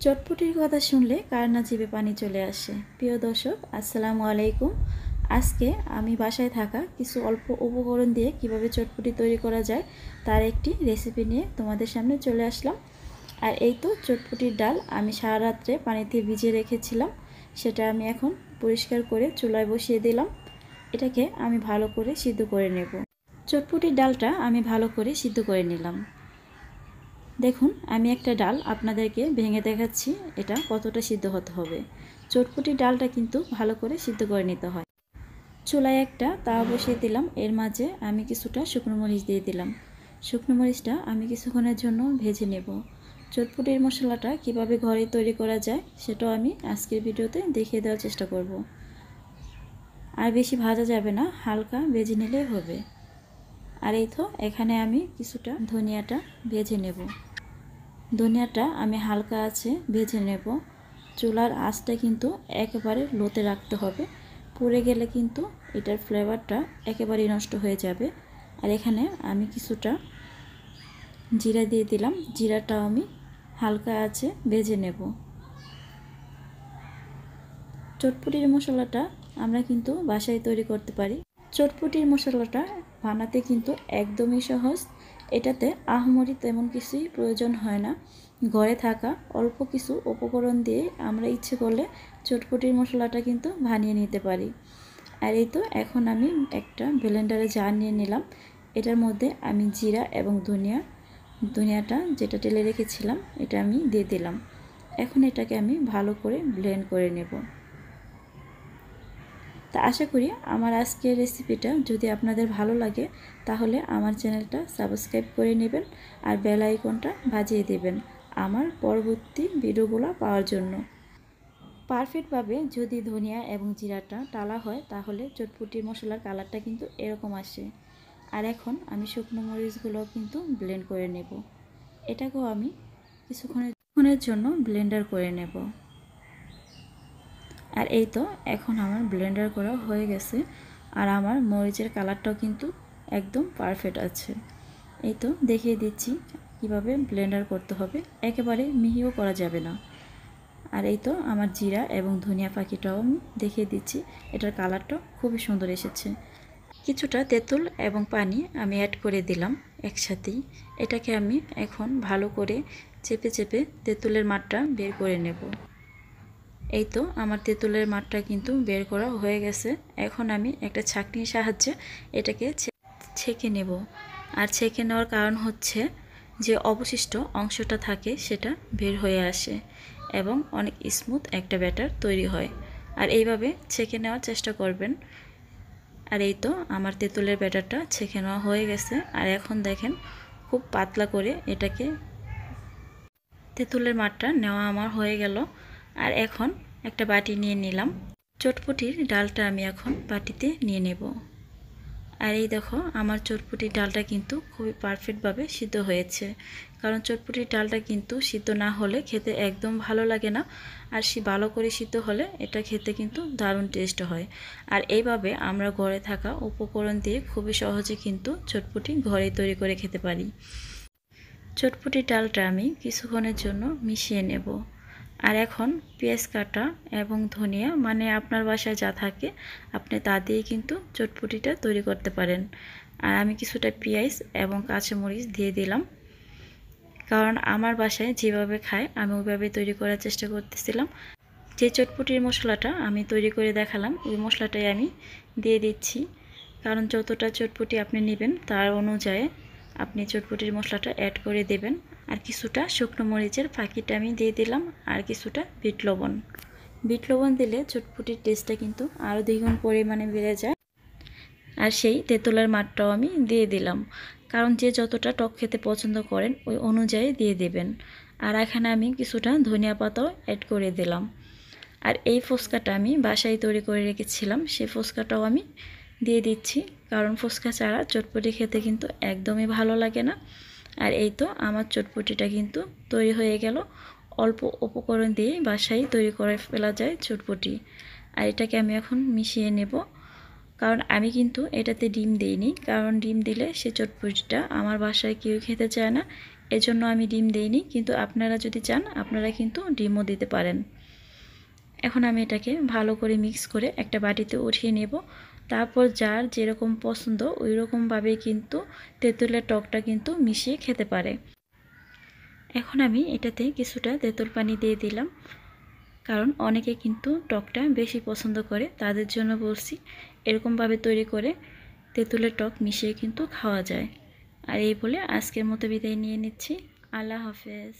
চটপটির কথা শুনলে কার না জিভে পানি চলে আসে। প্রিয় দর্শক, আসসালামু আলাইকুম। আজকে আমি বাসায় থাকা কিছু অল্প উপকরণ দিয়ে কিভাবে চটপটি তৈরি করা যায় তার একটি রেসিপি নিয়ে তোমাদের সামনে চলে আসলাম। আর এই তো চটপটির ডাল আমি সারা রাত্রে পানিতে ভিজিয়ে রেখেছিলাম, সেটা আমি এখন পরিষ্কার করে চুলায় বসিয়ে দিলাম। এটাকে আমি ভালো করে সিদ্ধ করে নেব। চটপটির ডালটা আমি ভালো করে সিদ্ধ করে নিলাম। দেখুন, আমি একটা ডাল আপনাদেরকে ভেঙে দেখাচ্ছি এটা কতটা সিদ্ধ হতে হবে। চটপটির ডালটা কিন্তু ভালো করে সিদ্ধ করে নিতে হয়। চুলায় একটা তাওয়া বসিয়ে দিলাম, এর মাঝে আমি কিছুটা শুকনো মরিচ দিয়ে দিলাম। শুকনো মরিচটা আমি কিছুক্ষণের জন্য ভেজে নেব। চটপটির মশলাটা কিভাবে ঘরে তৈরি করা যায় সেটাও আমি আজকের ভিডিওতে দেখিয়ে দেওয়ার চেষ্টা করব। আর বেশি ভাজা যাবে না, হালকা ভেজে নিলেই হবে। আর এই তো এখানে আমি কিছুটা ধনিয়াটা ভেজে নেব। ধনিয়াটা আমি হালকা আছে ভেজে নেব। চুলার আঁচটা কিন্তু একেবারে লোতে রাখতে হবে, পুড়ে গেলে কিন্তু এটার ফ্লেভারটা একেবারেই নষ্ট হয়ে যাবে। আর এখানে আমি কিছুটা জিরা দিয়ে দিলাম, জিরাটাও আমি হালকা আছে ভেজে নেব। চটপটির মশলাটা আমরা কিন্তু বাসায় তৈরি করতে পারি। চটপটির মশলাটা বানাতে কিন্তু একদমই সহজ। এটাতে আহামরি তেমন কিছুই প্রয়োজন হয় না। ঘরে থাকা অল্প কিছু উপকরণ দিয়ে আমরা ইচ্ছে করলে চটপটির মশলাটা কিন্তু বানিয়ে নিতে পারি। আর এই তো এখন আমি একটা ব্লেন্ডারে জার নিয়ে নিলাম। এটার মধ্যে আমি জিরা এবং ধনিয়াটা যেটা টেলে রেখেছিলাম এটা আমি দিয়ে দিলাম। এখন এটাকে আমি ভালো করে ব্লেন্ড করে নেব। তা আশা করি আমার আজকের রেসিপিটা যদি আপনাদের ভালো লাগে তাহলে আমার চ্যানেলটা সাবস্ক্রাইব করে নেবেন আর বেল আইকনটা বাজিয়ে দেবেন আমার পরবর্তী ভিডিওগুলো পাওয়ার জন্য। পারফেক্টভাবে যদি ধনিয়া এবং জিরাটা টালা হয় তাহলে চটপটির মশলার কালারটা কিন্তু এরকম আসে। আর এখন আমি শুকনো মরিচগুলো কিন্তু ব্লেন্ড করে নেব। এটাকেও আমি কিছুক্ষণের জন্য ব্লেন্ডার করে নেব। আর এই তো এখন আমার ব্লেন্ডার করা হয়ে গেছে আর আমার মরিচের কালারটাও কিন্তু একদম পারফেক্ট আছে। এই তো দেখিয়ে দিচ্ছি কিভাবে ব্লেন্ডার করতে হবে, একেবারে মিহিও করা যাবে না। আর এই তো আমার জিরা এবং ধনিয়া পাখিটাও আমি দেখিয়ে দিচ্ছি, এটার কালারটা খুবই সুন্দর এসেছে। কিছুটা তেঁতুল এবং পানি আমি অ্যাড করে দিলাম একসাথেই। এটাকে আমি এখন ভালো করে চেপে চেপে তেঁতুলের মাঠটা বের করে নেব। এই তো আমার তেঁতুলের মাঠটা কিন্তু বের করা হয়ে গেছে। এখন আমি একটা ছাঁকনির সাহায্যে এটাকে ছেঁকে নেব। আর ছেঁকে নেওয়ার কারণ হচ্ছে যে অবশিষ্ট অংশটা থাকে সেটা বের হয়ে আসে এবং অনেক স্মুথ একটা ব্যাটার তৈরি হয়। আর এইভাবে ছেঁকে নেওয়ার চেষ্টা করবেন। আর এই তো আমার তেঁতুলের ব্যাটারটা ছেঁকে নেওয়া হয়ে গেছে। আর এখন দেখেন খুব পাতলা করে এটাকে তেঁতুলের মাঠটা নেওয়া আমার হয়ে গেল। আর এখন একটা বাটি নিয়ে নিলাম। চটপটির ডালটা আমি এখন বাটিতে নিয়ে নেব। আর এই দেখো আমার চটপটির ডালটা কিন্তু খুবই পারফেক্টভাবে সিদ্ধ হয়েছে, কারণ চটপটির ডালটা কিন্তু সিদ্ধ না হলে খেতে একদম ভালো লাগে না। আর ভালো করে সিদ্ধ হলে এটা খেতে কিন্তু দারুণ টেস্ট হয়। আর এইভাবে আমরা ঘরে থাকা উপকরণ দিয়ে খুবই সহজে কিন্তু চটপটি ঘরে তৈরি করে খেতে পারি। চটপটির ডালটা আমি কিছুক্ষণের জন্য মিশিয়ে নেব। আর এখন পেঁয়াজ কাটা এবং ধনিয়া মানে আপনার বাসায় যা থাকে আপনি তা দিয়ে কিন্তু চটপটিটা তৈরি করতে পারেন। আর আমি কিছুটা পেঁয়াজ এবং কাঁচামরিচ দিয়ে দিলাম, কারণ আমার বাসায় যেভাবে খায় আমি ওইভাবে তৈরি করার চেষ্টা করতেছিলাম। যে চটপটির মশলাটা আমি তৈরি করে দেখালাম ওই মশলাটাই আমি দিয়ে দিচ্ছি, কারণ যতটা চটপটি আপনি নেবেন তার অনুযায়ী আপনি চটপটির মশলাটা অ্যাড করে দেবেন। আর কিছুটা শুকনো মরিচের ফাঁকিটা আমি দিয়ে দিলাম আর কিছুটা বিট লবণ দিলে চটপটির টেস্টটা কিন্তু আরও দ্বিগুণ পরিমাণে বেড়ে যায়। আর সেই তেঁতুলের মাঠটাও আমি দিয়ে দিলাম, কারণ যে যতটা টক খেতে পছন্দ করেন ওই অনুযায়ী দিয়ে দেবেন। আর এখানে আমি কিছুটা ধনিয়া পাতাও অ্যাড করে দিলাম। আর এই ফুচকাটা আমি বাসায় তৈরি করে রেখেছিলাম, সেই ফুচকাটাও আমি দিয়ে দিচ্ছি, কারণ ফুচকা ছাড়া চটপটি খেতে কিন্তু একদমই ভালো লাগে না। আর এই তো আমার চটপটিটা কিন্তু তৈরি হয়ে গেল। অল্প উপকরণ দিয়েই বাসায় তৈরি করে ফেলা যায় চটপটি। আর এটাকে আমি এখন মিশিয়ে নেব, কারণ আমি কিন্তু এটাতে ডিম দিইনি, কারণ ডিম দিলে সে চটপটিটা আমার বাসায় কেউ খেতে চায় না। এজন্য আমি ডিম দেইনি, কিন্তু আপনারা যদি চান আপনারা কিন্তু ডিমও দিতে পারেন। এখন আমি এটাকে ভালো করে মিক্স করে একটা বাটিতে উঠিয়ে নেব। তারপর যার যেরকম পছন্দ ওই রকমভাবেই কিন্তু তেঁতুলের টকটা কিন্তু মিশিয়ে খেতে পারে। এখন আমি এটাতে কিছুটা তেঁতুল পানি দিয়ে দিলাম, কারণ অনেকে কিন্তু টকটা বেশি পছন্দ করে, তাদের জন্য বলছি। এরকমভাবে তৈরি করে তেঁতুলের টক মিশিয়ে কিন্তু খাওয়া যায়। আর এই বলে আজকের মতো বিদায় নিয়ে নিচ্ছি। আল্লাহ হাফেজ।